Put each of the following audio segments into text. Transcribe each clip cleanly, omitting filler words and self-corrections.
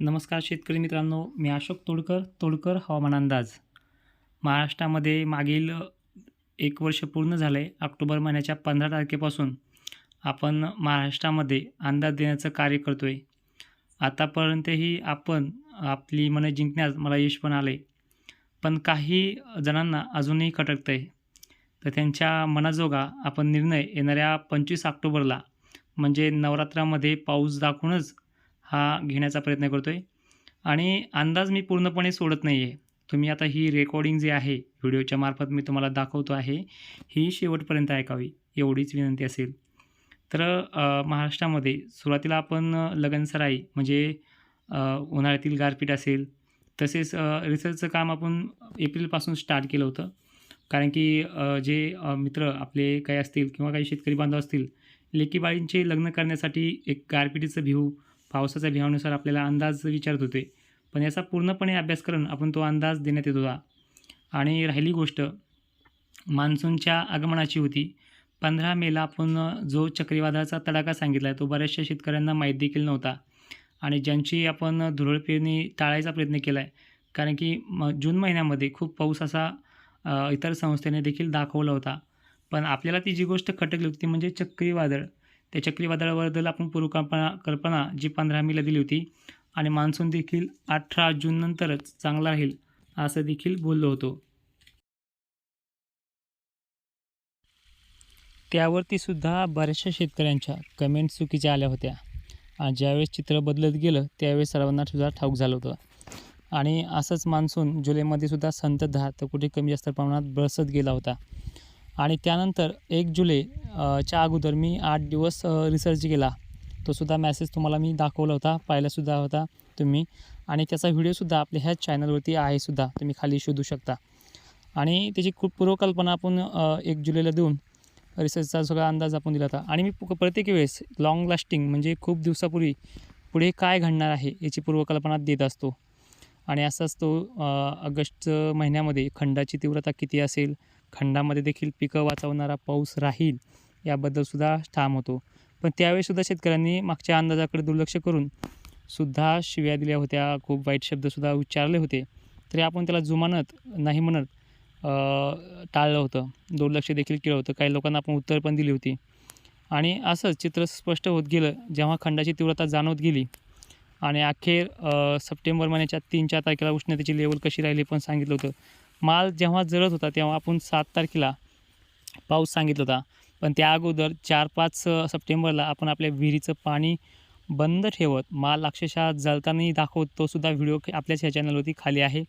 नमस्कार शेतकरी मित्रांनो, मी अशोक तोडकर हवामान अंदाज. महाराष्ट्रामध्ये मागील 1 वर्ष पूर्ण झालं आहे. ऑक्टोबर महिन्याच्या 15 तारखेपासून आपण महाराष्ट्रामध्ये अंदाज देण्याचं कार्य करतो आहे. आतापर्यंतही आपण आपली मनं जिंकण्यास मला यश पण आलं आहे. पण काही जणांना अजूनही खटकतं आहे. तर त्यांच्या मनाजोगा आपण निर्णय येणाऱ्या 25 ऑक्टोबरला म्हणजे नवरात्रामध्ये पाऊस दाखवूनच हा घेण्याचा प्रयत्न करतो आहे. आणि अंदाज मी पूर्णपणे सोडत नाही आहे. तुम्ही आता ही रेकॉर्डिंग जी आहे व्हिडिओच्या मार्फत मी तुम्हाला दाखवतो आहे, ही शेवटपर्यंत ऐकावी एवढीच विनंती असेल. तर महाराष्ट्रामध्ये सुरुवातीला आपण लगनसराई म्हणजे उन्हाळ्यातील गारपीट असेल, तसेच रिसर्चचं काम आपण एप्रिलपासून स्टार्ट केलं होतं. कारण की जे मित्र आपले काही असतील किंवा काही शेतकरी बांधव असतील, लेकीबाळींचे लग्न करण्यासाठी एक गारपिटीचं भिऊ, पावसाच्या भिवानुसार आपल्याला अंदाज विचारत होते. पण याचा पूर्णपणे अभ्यास करून आपण तो अंदाज देण्यात येत होता. आणि राहिली गोष्ट मान्सूनच्या आगमनाची होती. 15 मेला आपण जो चक्रीवादळाचा तडाखा सांगितला आहे, तो बऱ्याचशा शेतकऱ्यांना माहीत देखील नव्हता. आणि ज्यांची आपण धुरळ पेरणी टाळायचा प्रयत्न केला आहे. कारण की जून महिन्यामध्ये खूप पाऊस असा इतर संस्थेने देखील दाखवला होता. पण आपल्याला ती जी गोष्ट खटकली होती ती म्हणजे चक्रीवादळ. त्या चक्रीवादळाबद्दल आपण कल्पना जी 15 मेला दिली होती आणि मान्सून देखील 18 जूननंतरच चांगला राहील असं देखील बोललो होतो. त्यावरती सुद्धा बऱ्याचशा शेतकऱ्यांच्या कमेंट चुकीच्या आल्या होत्या. आणि ज्यावेळेस चित्र बदलत गेलं त्यावेळेस सर्वांना सुद्धा ठाऊक झालं होतं. आणि असंच मान्सून जुलैमध्ये सुद्धा संततधार तर कुठे कमी जास्त प्रमाणात बरसत गेला होता. आणि त्यानंतर 1 जुलै च्या अगोदर मी 8 दिवस रिसर्च केला. तो सुद्धा मॅसेज तुम्हाला मी दाखवला होता, पाहिलासुद्धा होता तुम्ही. आणि त्याचा व्हिडिओसुद्धा आपल्या ह्याच चॅनलवरती आहे सुद्धा, तुम्ही खाली शोधू शकता. आणि त्याची खूप पूर्वकल्पना आपण 1 जुलैला देऊन रिसर्चचा सगळा अंदाज आपण दिला होता. आणि मी प्रत्येक वेळेस लाँग लास्टिंग म्हणजे खूप दिवसापूर्वी पुढे काय घडणार आहे याची पूर्वकल्पना देत असतो. आणि असाच तो ऑगस्ट महिन्यामध्ये खंडाची तीव्रता किती असेल, खंडामध्ये देखील पिकं वाचवणारा पाऊस राहील याबद्दलसुद्धा ठाम होतो. पण त्यावेळीसुद्धा शेतकऱ्यांनी मागच्या अंदाजाकडे दुर्लक्ष करून सुद्धा शिव्या दिल्या होत्या, खूप वाईट शब्दसुद्धा उच्चारले होते. तरी आपण त्याला जुमानत नाही म्हणत टाळलं होतं, दुर्लक्ष देखील केलं होतं. काही लोकांना आपण उत्तर पण दिली होती. आणि असंच चित्र स्पष्ट होत गेलं जेव्हा खंडाची तीव्रता जाणवत गेली. आणि अखेर सप्टेंबर महिन्याच्या 3-4 तारखेला उष्णतेची लेवल कशी राहिली पण सांगितलं होतं. माल जेव्हा जळत होता तेव्हा आपण 7 तारखेला पाऊस सांगितला होता. पण त्या अगोदर 4-5 सप्टेंबरला आपण आपल्या विहिरीचं पाणी बंद ठेवत माल अक्षरशः जळतानाही दाखवत तो सुद्धा व्हिडिओ आपल्याच ह्या चॅनलवरती खाली आहे,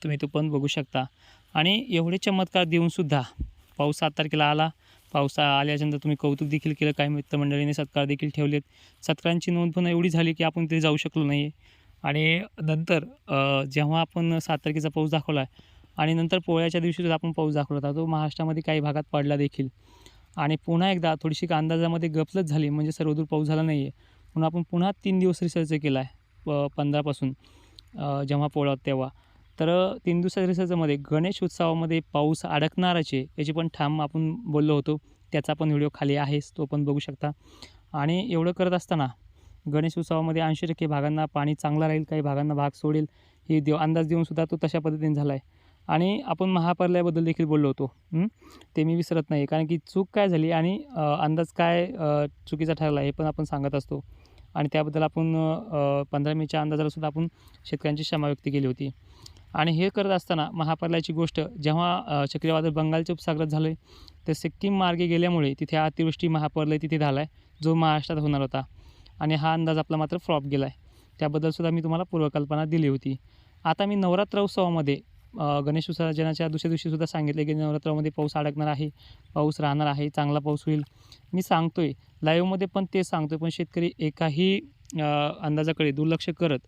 तुम्ही तो पण बघू शकता. आणि एवढे चमत्कार देऊनसुद्धा पाऊस 7 तारखेला आला. पाऊस आल्याच्यानंतर तुम्ही कौतुक देखील केलं, काही मित्रमंडळींनी सत्कार देखील ठेवलेत. सत्कारांची नोंद पण एवढी झाली की आपण ते जाऊ शकलो नाही. आणि नंतर जेव्हा आपण 7 तारखेचा पाऊस दाखवला आणि नंतर पोळ्याच्या दिवशी सुद्धा आपण पाऊस दाखवला होता, तो महाराष्ट्रामध्ये काही भागात पडला देखील. आणि पुन्हा एकदा थोडीशी अंदाजामध्ये गफलत झाली म्हणजे सर्वदूर पाऊस झाला नाही आहे. म्हणून आपण पुन्हा 3 दिवस रिसर्च केला आहे 15पासून जेव्हा पोळा तेव्हा. तर 3 दिवसाच्या रिसर्चमध्ये गणेश उत्सवामध्ये पाऊस अडकणारच आहे याची पण ठाम आपण बोललो होतो. त्याचा पण व्हिडिओ खाली आहेच, तो पण बघू शकता. आणि एवढं करत असताना गणेश उत्सवामध्ये 80% भागांना पाणी चांगलं राहील, काही भागांना भाग सोडेल हे अंदाज देऊनसुद्धा तो तशा पद्धतीने झाला आहे. आणि आपण महापर्यायाबद्दल देखील बोललो होतो, ते मी विसरत नाही. कारण की चूक काय झाली आणि अंदाज काय चुकीचा ठरला हे पण आपण सांगत असतो. आणि त्याबद्दल आपण 15 मेच्या अंदाजालासुद्धा आपण शेतकऱ्यांची क्षमा व्यक्त केली होती. आणि हे करत असताना महापर्यायाची गोष्ट जेव्हा चक्रीवादळ बंगालच्या उपसागरात झालं आहे, तर सिक्कीम मार्गे गेल्यामुळे तिथे अतिवृष्टी महापर्याय तिथे झाला आहे, जो महाराष्ट्रात होणार होता. आणि हा अंदाज आपला मात्र फ्लॉप गेला आहे. त्याबद्दलसुद्धा मी तुम्हाला पूर्वकल्पना दिली होती. आता मी नवरात्र उत्सवामध्ये गणेश विसर्जनाच्या दुसऱ्या दिवशीसुद्धा सांगितले की नवरात्रामध्ये पाऊस अडकणार आहे, पाऊस राहणार आहे, चांगला पाऊस होईल. मी सांगतो आहे लाईव्हमध्ये पण तेच सांगतो आहे. पण शेतकरी एकाही अंदाजाकडे दुर्लक्ष करत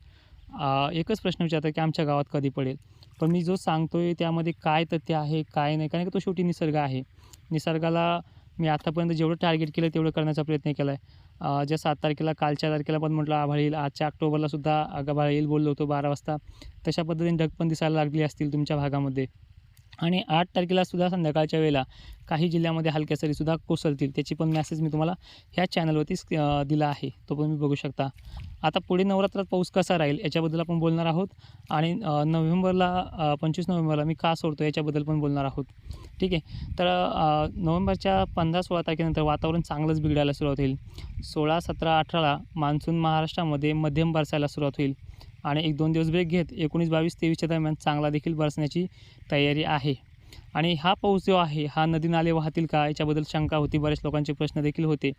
एकच प्रश्न विचारतात की आमच्या गावात कधी पडेल. पण मी जो सांगतो आहे त्यामध्ये काय तथ्य आहे, काय नाही. कारण की तो शेवटी निसर्ग आहे. निसर्गाला मी आतापर्यंत जेवढं टार्गेट केलं तेवढं करण्याचा प्रयत्न केला आहे. ज्या 7 तारखेला कालच्या तारखेला पण म्हटलं आभाळ येईल, आजच्या ऑक्टोबरलासुद्धा आभाळ येईल बोललो होतो 12 वाजता. तशा पद्धतीने ढग पण दिसायला लागली असतील तुमच्या भागामध्ये. आणि 8 तारखेला सुद्धा संध्याकाळच्या वेळेला काही जिल्ह्यामध्ये हलक्या सरीसुद्धा कोसळतील. त्याची पण मेसेज मी तुम्हाला ह्या चॅनलवरती दिला आहे. तो पण मी बघू शकता. आता पुढे नवरात्रात पाऊस कसा राहील याच्याबद्दल आपण बोलणार आहोत आणि 25 नोव्हेंबरला मी का सोडतो याच्याबद्दल पण बोलणार आहोत. ठीक आहे. तर नोव्हेंबरच्या 15-16 तारखेनंतर वातावरण चांगलंच बिघडायला सुरुवात होईल. 16, 17, 18ला मान्सून महाराष्ट्रामध्ये मध्यम बरसायला सुरुवात होईल आणि 1-2 दिवस ब्रेक घेत 19, 22, 23च्या दरम्यान चांगला देखील बरसण्याची तयारी आहे. आणि हा पाऊस जो आहे हा नदी नाले वाहतील का याच्याबद्दल शंका होती. बरेच लोकांचे प्रश्न देखील होते.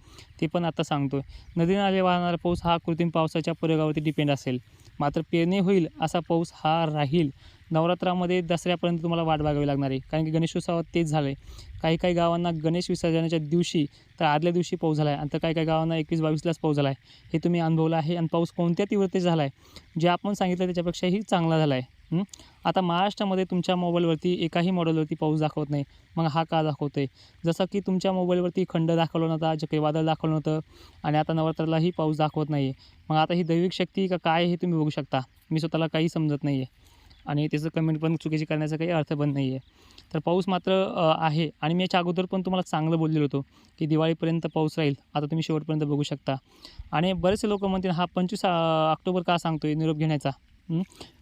ते पण आता सांगतो आहे. नदी नाले वाहणारा पाऊस हा कृत्रिम पावसाच्या प्रयोगावरती डिपेंड असेल. मात्र पेरणी होईल असा पाऊस हा राहील. नवरात्रामध्ये दसऱ्यापर्यंत तुम्हाला वाट बघावी लागणार आहे. कारण की गणेशोत्सवात तेच झालं आहे. काही गावांना गणेश विसर्जनाच्या दिवशी तर आदल्या दिवशी पाऊस झाला आहे आणि तर काही गावांना 21-22लाच पाऊस झाला आहे. हे तुम्ही अनुभवलं आहे. आणि पाऊस कोणत्या तीव्रतेत झाला आहे जे आपण सांगितलं त्याच्यापेक्षाही चांगला झाला आहे. आता महाराष्ट्रामध्ये तुमच्या मोबाईलवरती एकाही मॉडेलवरती पाऊस दाखवत नाही. मग हा का दाखवतो आहे? जसं की तुमच्या मोबाईलवरती खंड दाखवलं नव्हता, चक्रीवादळ दाखवलं नव्हतं आणि आता नवरात्रालाही पाऊस दाखवत नाही आहे. मग आता ही दैविक शक्ती का काय हे तुम्ही बघू शकता. मी स्वतःला काही समजत नाही आहे आणि त्याचं कमेंट पण चुकीची करण्याचा काही अर्थ पण नाही आहे. तर पाऊस मात्र आहे आणि मी याच्या अगोदर पण तुम्हाला चांगलं बोललेलो होतो की दिवाळीपर्यंत पाऊस राहील. आता तुम्ही शेवटपर्यंत बघू शकता. आणि बरेचसे लोक म्हणतील हा 25 ऑक्टोबर का सांगतो आहे निरोप घेण्याचा.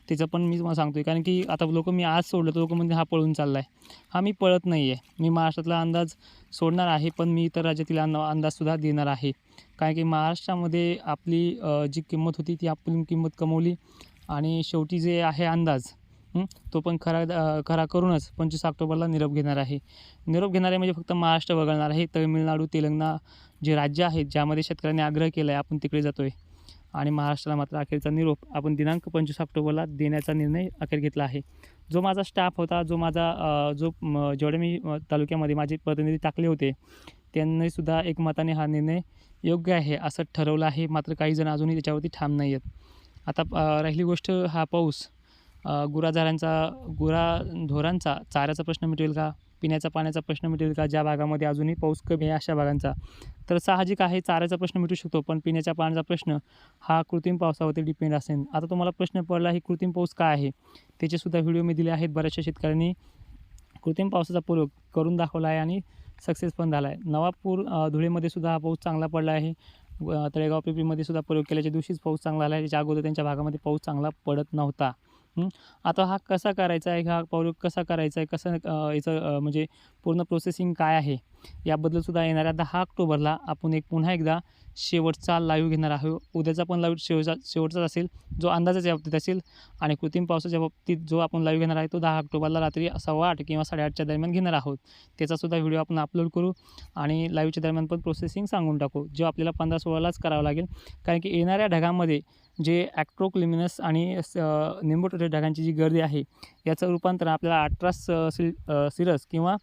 त्याचं पण मी तुम्हाला सांगतो आहे कारण की आता मी आज सोडलं तर लोक म्हणते हा पळून चालला आहे. हा मी पळत नाही आहे. मी महाराष्ट्रातला अंदाज सोडणार आहे पण मी इतर राज्यातील अंदाजसुद्धा देणार आहे. कारण की महाराष्ट्रामध्ये आपली जी किंमत होती ती आपण किंमत कमवली आणि शेवटी जे आहे अंदाज तो पण खरा करूनच 25 ऑक्टोबरला निरोप घेणार आहे. निरोप घेणारे म्हणजे फक्त महाराष्ट्र वगळणार आहे. तामिळनाडू, तेलंगणा जे राज्य आहेत ज्यामध्ये शेतकऱ्यांनी आग्रह केला आहे आपण तिकडे जातो आहे आणि महाराष्ट्राला मात्र अखेरचा निरोप आपण दिनांक 25 ऑक्टोबरला देण्याचा निर्णय अखेर घेतला आहे. जो माझा स्टाफ होता, जो माझा जेवढे मी तालुक्यामध्ये माझे प्रतिनिधी टाकले होते त्यांनीसुद्धा एकमताने हा निर्णय योग्य आहे असं ठरवलं आहे. मात्र काही जण अजूनही त्याच्यावरती ठाम नाही आहेत. आता राहिली गोष्ट हा पाऊस गुराढोरांचा चाऱ्याचा प्रश्न मिटवेल का? पिण्याचा पाण्याचा प्रश्न मिटवेल का? ज्या भागामध्ये अजूनही पाऊस कमी आहे अशा भागांचा तर साहजिक आहे चाऱ्याचा प्रश्न मिटू शकतो. पण पिण्याच्या पाण्याचा प्रश्न हा कृत्रिम पावसावरती डिपेंड असेल. आता तुम्हाला प्रश्न पडला ही कृत्रिम पाऊस काय आहे? त्याचेसुद्धा व्हिडिओ मी दिले आहेत. बऱ्याचशा शेतकऱ्यांनी कृत्रिम पावसाचा प्रयोग करून दाखवला आहे आणि सक्सेस पण झाला आहे. नवापूर धुळेमध्ये सुद्धा हा पाऊस चांगला पडला आहे. तळेगाव पिंपरीमध्ये सुद्धा प्रयोग केल्याच्या दिवशीच पाऊस चांगला आला आहे. त्याच्या अगोदर त्यांच्या भागामध्ये पाऊस चांगला पडत नव्हता. आता हा कसा करायचा आहे, हा प्रयोग कसा करायचा आहे, कसं याचं म्हणजे पूर्ण प्रोसेसिंग काय आहे याबद्दलसुद्धा येणाऱ्या 10 ऑक्टोबरला आपण पुन्हा एकदा शेवटचा लाईव्ह घेणार आहोत. उद्याचा पण लाईव्ह शेवटचाच असेल जो अंदाजाच्या बाबतीत असेल आणि कृत्रिम पावसाच्या बाबतीत जो आपण लाईव्ह घेणार आहे तो 10 ऑक्टोबरला रात्री 8:15 किंवा 8:30च्या दरम्यान घेणार आहोत. त्याचासुद्धा व्हिडिओ आपण अपलोड करू आणि लाईव्हच्या दरम्यान पण प्रोसेसिंग सांगून टाकू जो आपल्याला 15-16लाच करावं लागेल. कारण की येणाऱ्या ढगामध्ये जे ॲक्ट्रोक्लिमिनस आणि निंबोटोरियस ढगांची जी गर्दी आहे याचं रूपांतर आपल्याला 18 सिरस किंवा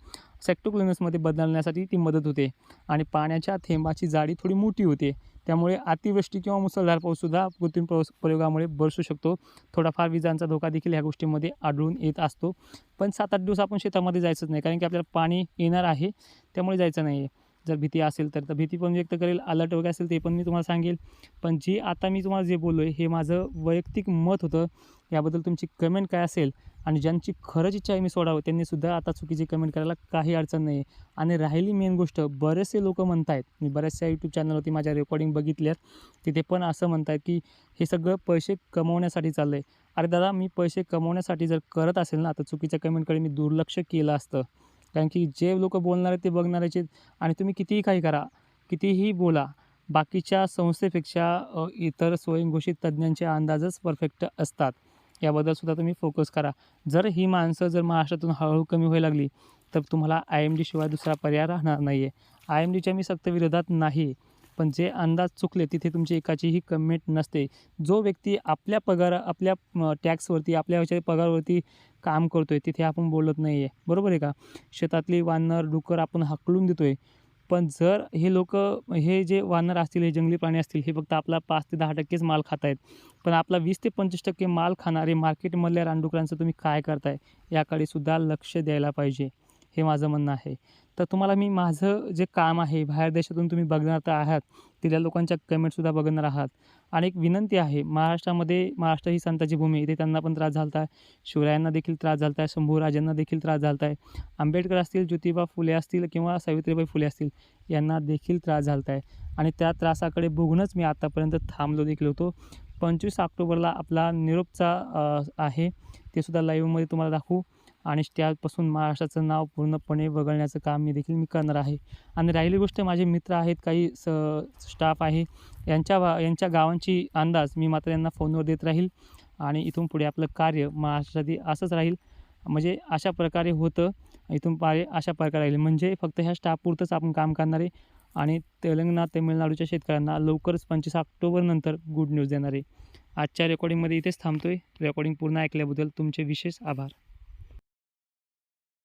सेक्टोक्लिमिनसमध्ये बदलण्यासाठी ती मदत होते आणि पाण्याच्या थेंबाची जाडी थोडी मोठी होते. त्यामुळे अतिवृष्टी किंवा मुसळधार पाऊससुद्धा कृत्रिम प्रयोगामुळे बरसू शकतो. थोडाफार विजांचा धोका देखील ह्या गोष्टींमध्ये आढळून येत असतो. पण 7-8 दिवस आपण शेतामध्ये जायचंच नाही कारण की आपल्याला पाणी येणार आहे त्यामुळे जायचं नाही आहे. जर भीती असेल तर भीती पण व्यक्त करेल. अलर्ट वगैरे असेल ते पण मी तुम्हाला सांगेल. पण जी आता मी तुम्हाला जे बोललो आहे हे माझं वैयक्तिक मत होतं. याबद्दल तुमची कमेंट काय असेल आणि ज्यांची खरंच इच्छा आहे मी सोडावं त्यांनीसुद्धा आता चुकीची कमेंट करायला काही अडचण नाही आहे. आणि राहिली मेन गोष्ट बरेचसे लोक म्हणत आहेत, मी बऱ्याचशा यूट्यूब चॅनलवरती माझ्या रेकॉर्डिंग बघितल्यात तिथे पण असं म्हणत आहेत की हे सगळं पैसे कमवण्यासाठी चाललं आहे. अरे दादा मी पैसे कमवण्यासाठी जर करत असेल ना तर चुकीच्या कमेंटकडे मी दुर्लक्ष केलं असतं. कारण की जे लोक बोलणार आहेत ते बघणाऱ्याचे आणि तुम्ही कितीही काही करा, कितीही बोला, बाकीच्या संस्थेपेक्षा इतर स्वयंघोषित तज्ज्ञांचे अंदाजच परफेक्ट असतात. याबद्दलसुद्धा तुम्ही फोकस करा. जर ही माणसं महाराष्ट्रातून हळूहळू कमी व्हायला लागली तर तुम्हाला IMD शिवाय दुसरा पर्याय राहणार नाही आहे. IMDच्या मी सक्त विरोधात नाही. पण जे अंदाज चुकले तिथे तुमची एकाचीही कमेंट नसते. जो व्यक्ती आपल्या टॅक्सवरती आपल्या पगारावरती काम करतो आहे तिथे आपण बोलत नाही आहे. बरोबर आहे का? शेतातली वानर, डुक्कर आपण हाकलून देतो आहे. पण जर हे जे वानर असतील, हे जंगली प्राणी असतील हे फक्त आपला 5 ते 10%च माल खात आहेत. पण आपला 20 ते 25% माल खाणारे मार्केटमधल्या रानडुकरांचं तुम्ही काय करताय याकडे सुद्धा लक्ष द्यायला पाहिजे. हे माझं म्हणणं आहे. तर तुम्हाला मी माझं जे काम आहे, बाहेर देशातून तुम्ही बघणार तर आहात, तिथल्या लोकांच्या कमेंटसुद्धा बघणार आहात. आणि एक विनंती आहे, महाराष्ट्रामध्ये महाराष्ट्र ही संतांची भूमी, इथे त्यांना पण त्रास झाला आहे, शिवरायांना देखील त्रास झाला आहे, शंभूराजांना देखील त्रास झाला आहे, आंबेडकर असतील, ज्योतिबा फुले असतील किंवा सावित्रीबाई फुले असतील, यांना देखील त्रास झाला आहे. आणि त्या त्रासाकडे बघूनच मी आत्तापर्यंत थांबलो देखील होतो. 25 ऑक्टोबरला आपला निरोपचा आहे, ते सुद्धा लाईव्हमध्ये तुम्हाला दाखवू आणि त्यापासून महाराष्ट्राचं नाव पूर्णपणे वगळण्याचं काम मी करणार आहे. आणि राहिली गोष्ट, माझे मित्र आहेत, काही स्टाफ आहे, यांच्या गावांची अंदाज मी मात्र यांना फोनवर देत राहील. आणि इथून पुढे आपलं कार्य महाराष्ट्रासाठी असंच राहील, म्हणजे अशा प्रकारे होतं, इथून पुढे अशा प्रकारे राहील. म्हणजे फक्त ह्या स्टाफपुरतंच आपण काम करणार आहे आणि तेलंगणा, तामिळनाडूच्या शेतकऱ्यांना लवकरच 25 ऑक्टोबरनंतर गुड न्यूज देणार आहे. आजच्या रेकॉर्डिंगमध्ये इथेच थांबतो आहे. रेकॉर्डिंग पूर्ण ऐकल्याबद्दल तुमचे विशेष आभार.